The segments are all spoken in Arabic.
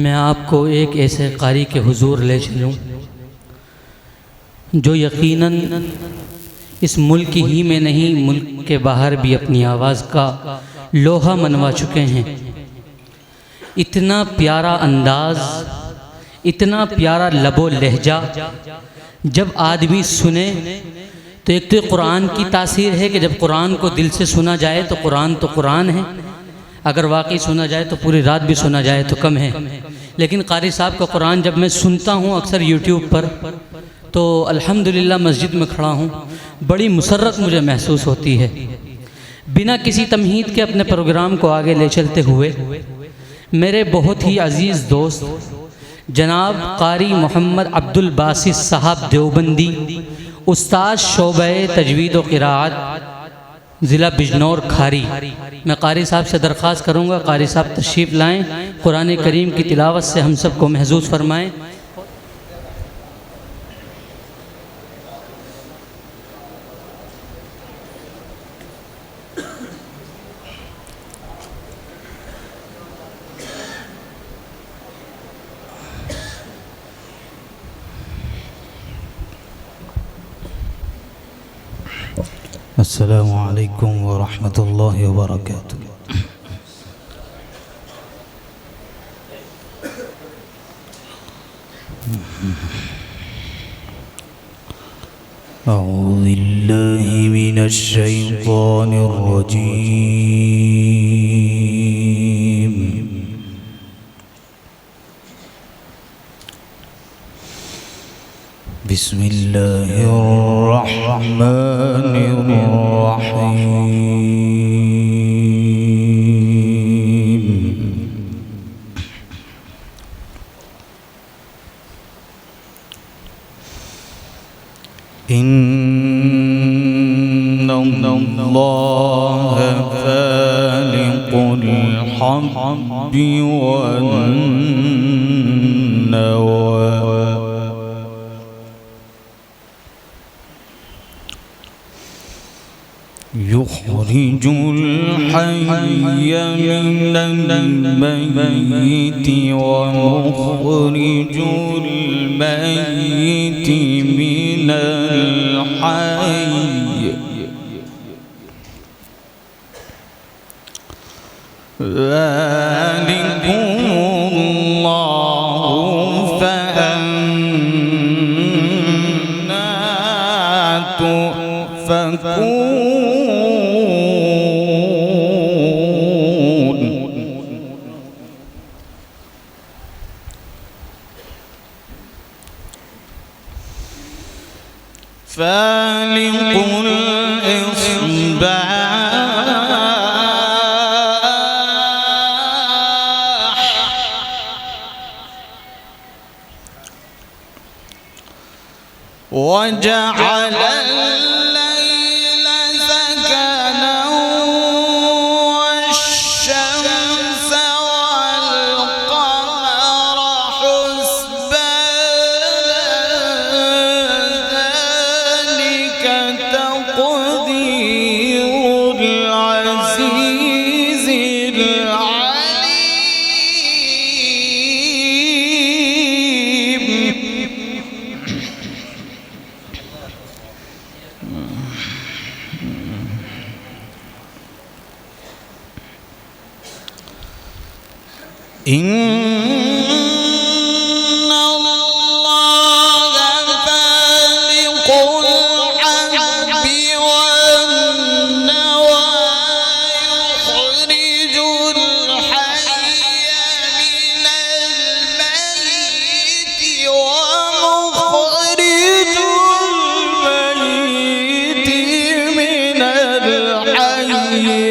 मैं आपको एक ऐसे कारी के हुजूर ले चलूँ जो यकीनन इस मुल्क ही में नहीं, मुल्क के बाहर भी अपनी आवाज़ का लोहा मनवा चुके हैं। इतना प्यारा अंदाज़, इतना प्यारा लबो लहजा, जब आदमी सुने तो एक तो कुरान की तासीर है कि जब कुरान को दिल से सुना जाए तो कुरान है, अगर वाकई सुना जाए तो पूरी रात भी सुना जाए तो कम है। लेकिन कारी साहब का कुरान जब मैं सुनता हूँ अक्सर यूट्यूब पर, तो अल्हम्दुलिल्लाह मस्जिद में खड़ा हूँ, बड़ी मुसर्रत मुझे महसूस होती है। बिना किसी तमहीद के अपने प्रोग्राम को आगे ले चलते हुए मेरे बहुत ही अज़ीज़ दोस्त जनाब कारी मोहम्मद अब्दुल बासित साहब देवबंदी, उस्ताद शोबे तजवीद व क़िराअत ज़िला बिजनौर खारी, मैं कारी साहब से दरख्वास्त करूँगा कारी साहब तशरीफ़ लाएँ, कुरान करीम की तिलावत से हम सबको महजूज़ फरमाएँ। अस्सलामु अलैकुम व रहमतुल्लाहि व बरकातुहू। अऊज़ु बिल्लाहि मिनश शैतानिर रजीम। बिस्मिल्लाहिर रहमानिर रहीम। इन्नल्लाह फ़ालिक़ुल हब्बि वन नवा युख़रिजुल हय्य मिनल मय्यिति व मुख़रिजुल मय्यिति मिनल हय्य ज़ालिकुमुल्लाहु फ़अन्ना तुफ़कून। फ़ालिक़ुल इस्बाह वजअलल लैल सकना वश्शम्स वल्क़मर हुस्बाना ज़ालिक तक़दीरुल अज़ीज़िल अलीम। इन्नल्लाह फ़ालिक़ुल हब्बि वन नवा युख़रिजुल हय्य मिनल मय्यिति व मुख़रिजुल मय्यिति मिनल हय्य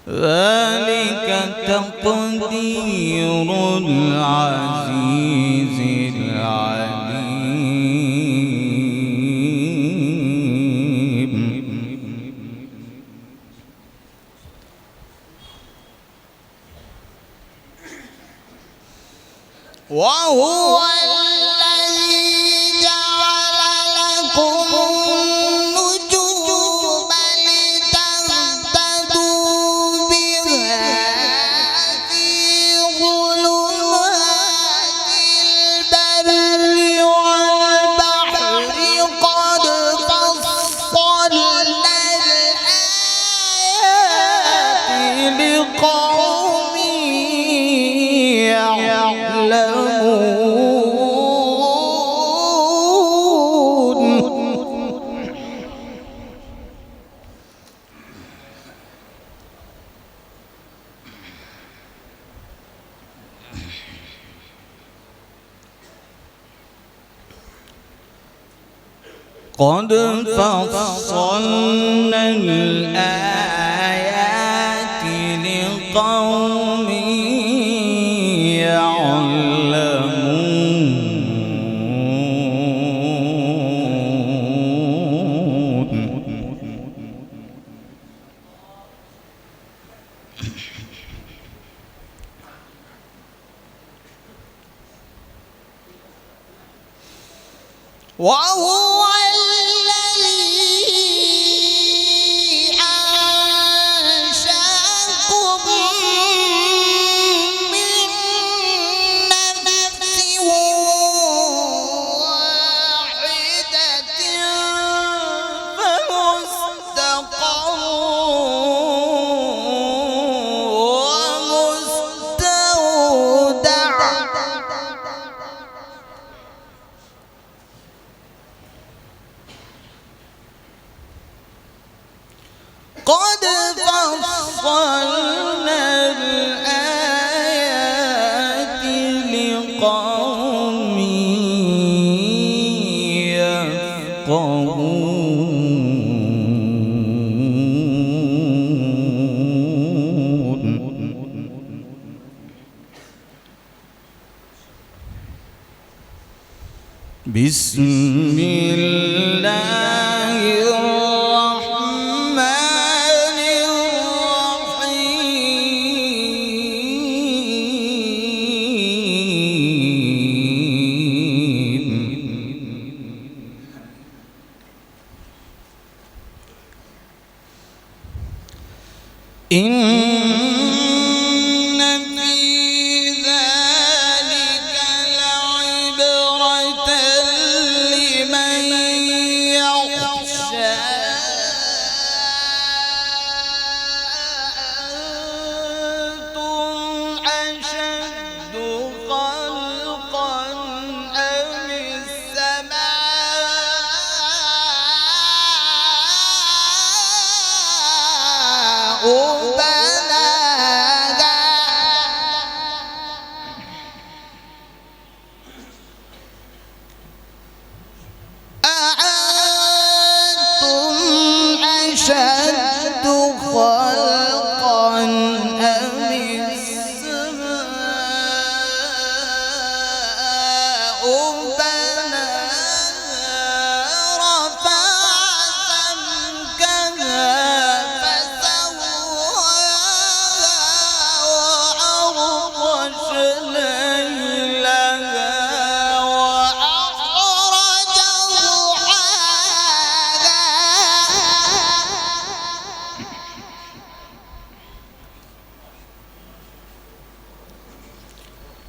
ذلك تقدير العزيز العليم. وهو قد فصلنا الآيات لقوم وهو الذي أنشأكم من نفس واحدة فمستقر ومستودع. قد فصلنا الآيات لقوم يفقهون. بسم الله الرحمن الرحيم. إن في ذلك لعبرة لمن يخشى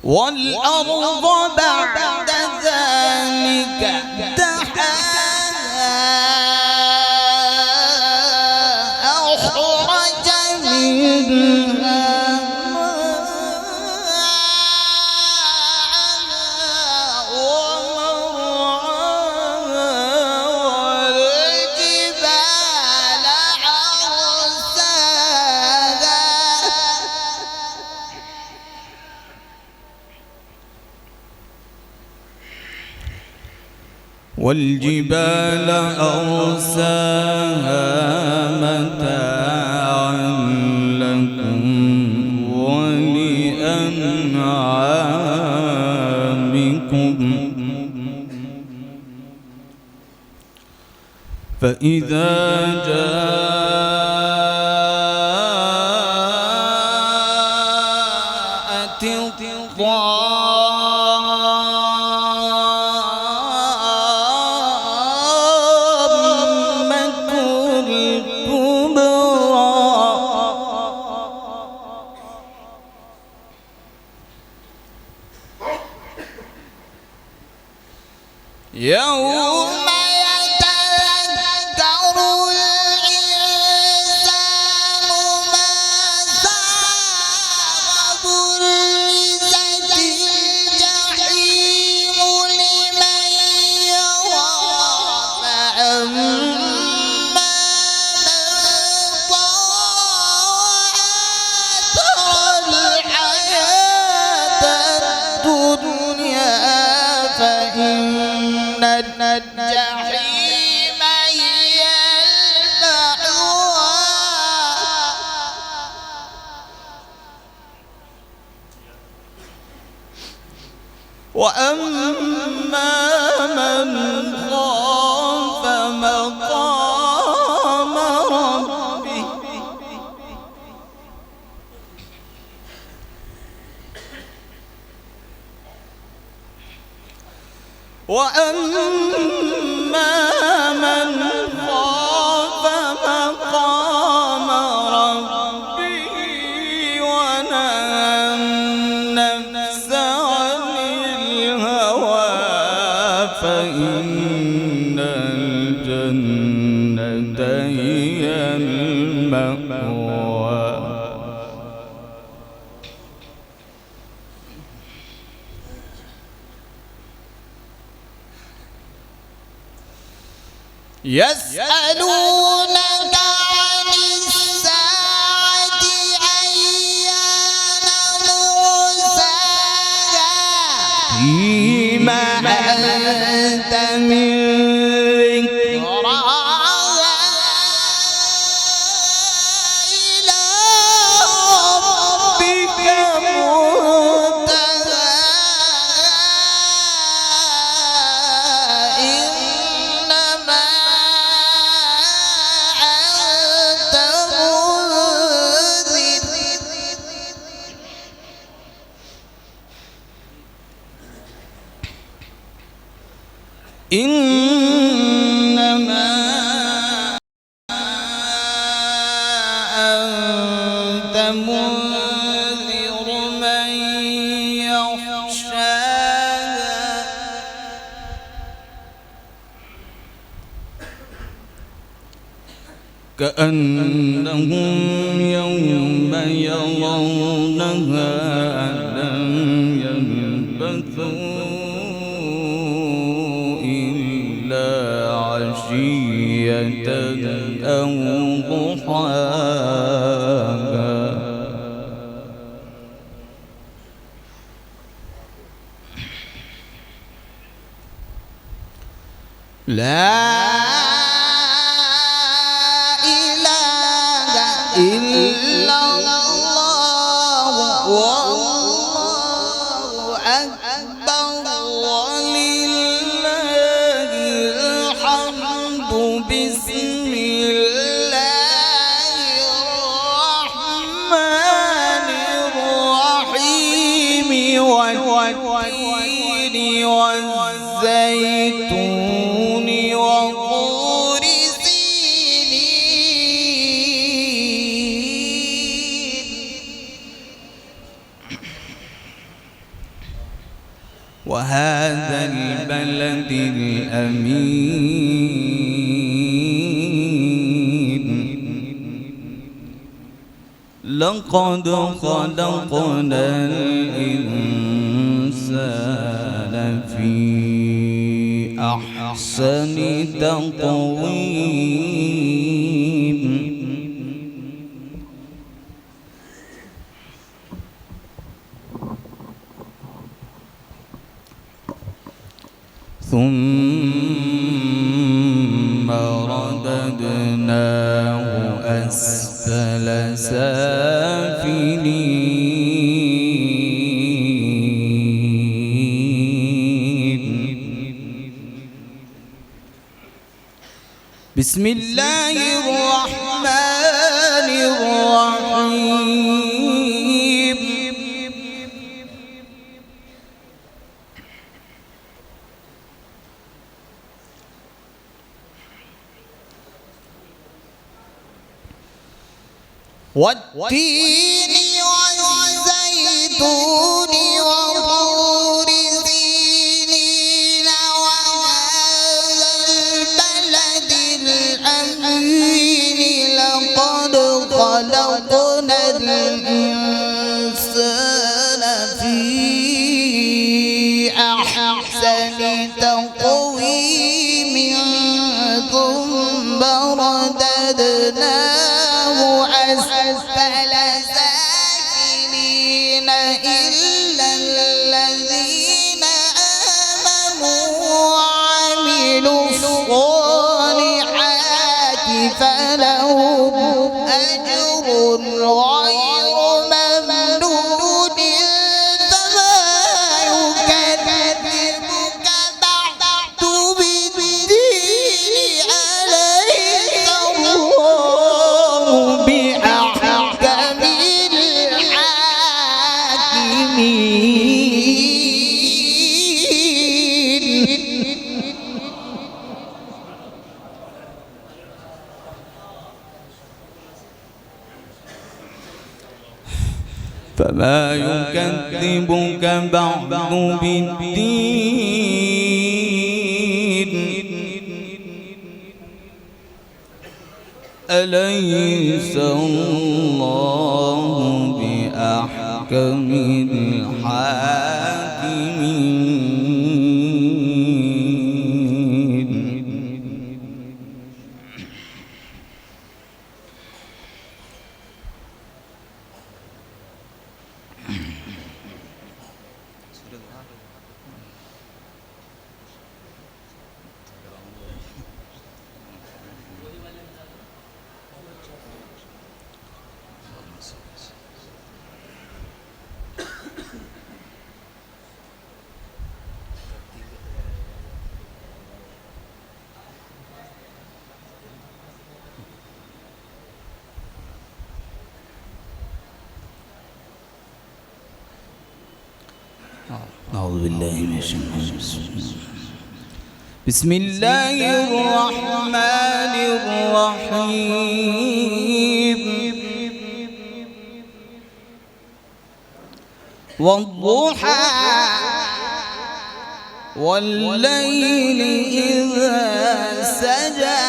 والأرض بعد ذلك دحاها أخرج منها والجبال أرساها متاعا لكم ولأنعامكم فإذا جاءت يوم يتذكر الإنسان ما سعى وبرزت الجحيم لمن يرى فأما من طغى الحياة الدنيا فإن الجحيم هي المأوى وأما من خاف مقام ربه وأما من خاف مقام ربه ونهى النفس عن الهوى فإن الجنة هي المأوى يسألونك عن الساعة أيان مرساها فيما أنت من ذكراها إلى ربك إنما أنت منذر من يخشاها كأنهم يوم يرونها لم يلبثوا عشية أو ضحاها لا إله إلا الله والله أكبر ولله الحمد بسم الله الرحمن الرحيم والتين والزيتون وطور سينين وهذا البلد الأمين لقد خلقنا الإنسان في أحسن تقويم ثم رددناه أسفل سافلين بسم الله الرحمن الرحيم والتين والزيتون وطور سينين وهذا البلد الأمين لقد خلقنا الإنسان في أحسن تقويم ثم رددناه أسفل سافلين إلا الذين آمنوا وعملوا الصالحات فلهم أجر غير ممنون فما يكذبك بعد بالدين أليس الله بأحكم الحاكمين فما يكذبك بعد بالدين أليس الله بأحكم الحاكمين أعوذ بالله من الشيطان الرجيم بسم الله الرحمن الرحيم والضحى والليل إذا سجى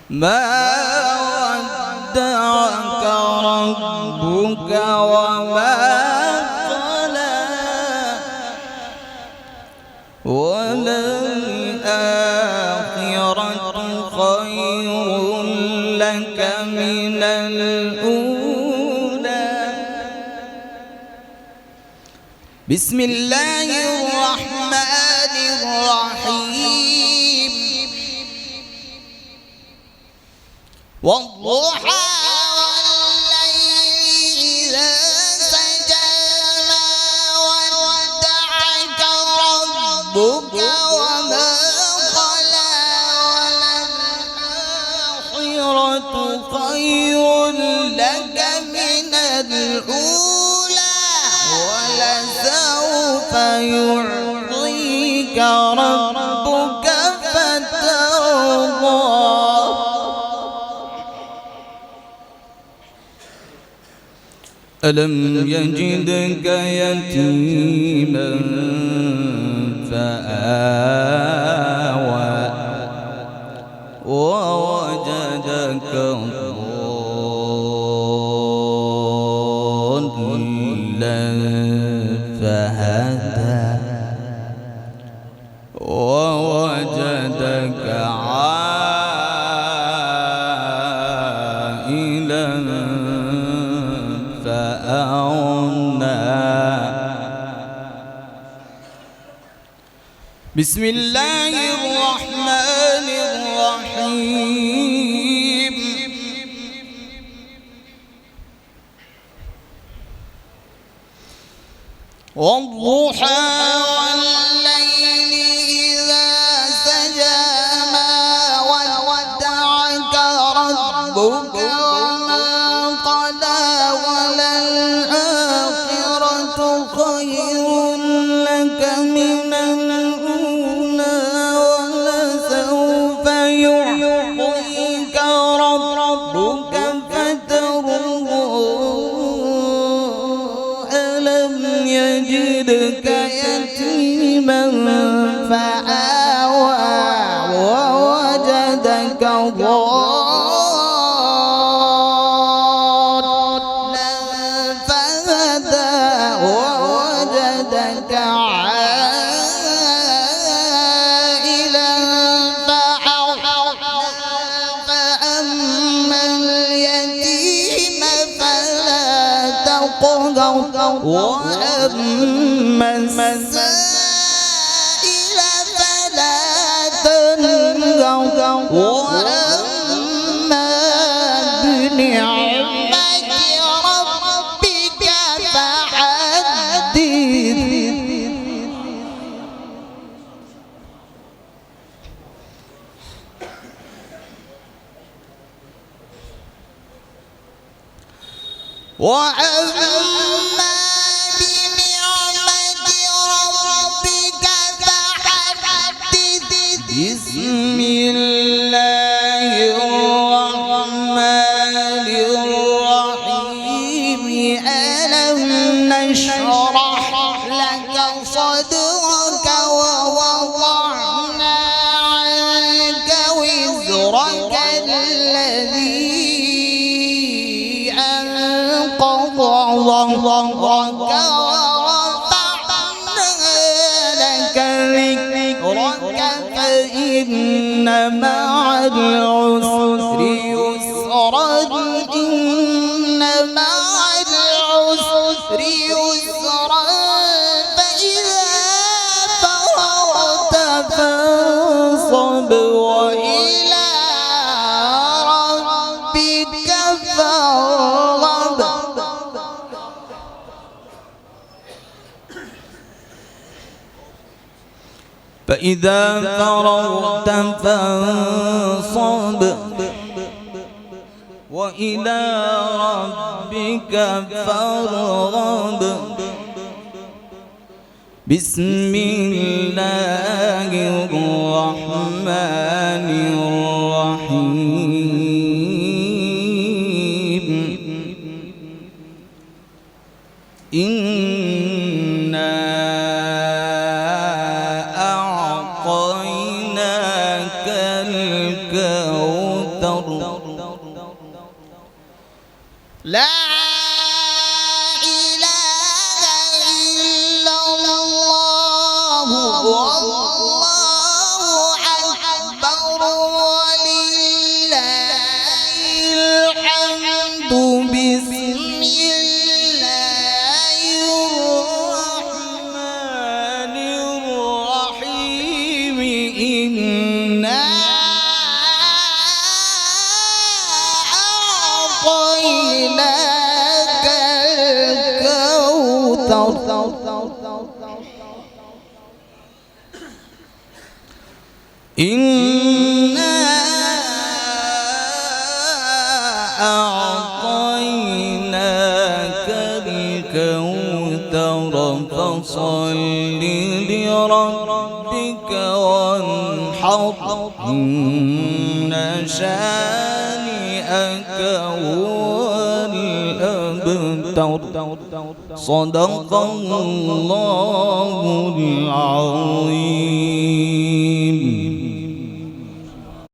ما ودعك ربك وما قلى وللآخرة خير لك من الأولى بسم الله الرحمن الرحيم والضحى والليل إذا سجى ما ودعك ربك وما قلى وللآخرة خير لك من الأولى ولسوف يعطيك ربك فترضى ألم يجدك يتيما فآوى ووجدك ضالا فهدى ووجدك عائلا فأغنى. بسم الله الرحمن الرحيم. والضحى والليل إذا سجى ما ودعك ربك وما قلى وللآخرة خير لك من الأولى ولسوف يعطيك ربك فترضى. ألم يجدك يتيما فآوى ووجدك ضالا فهدى ووجدك عائلا فأغنى. فأما اليتيم فلا تقهر وأما السائل فلا تنهر وأما بنعمة ربك فحدث. وأما بنعمة ربك فحدث. بسم الله الرحمن الرحيم. ألم نشرح لك صدرك ووضعنا عنك وزرك الذي أنقض ظهرك ورفعنا لك ذكرك فإن مع العسر يسرا. إن مع العسر يسرا فإذا فرغت فانصب وإلى ربك فارغب. فإذا فرغت فانصب وإلى ربك فارغب. بسم الله الرحمن الرحيم. إنا أعطيناك الكوثر. لا إله إلا الله والله أكبر ولله الحمد. بسم الله الرحمن الرحيم. إنا أعطيناك الكوثر. إنا أعطيناك الكوثر فصل لربك وانحر. إن شانئك هو الأبتر. صدق الله العظيم.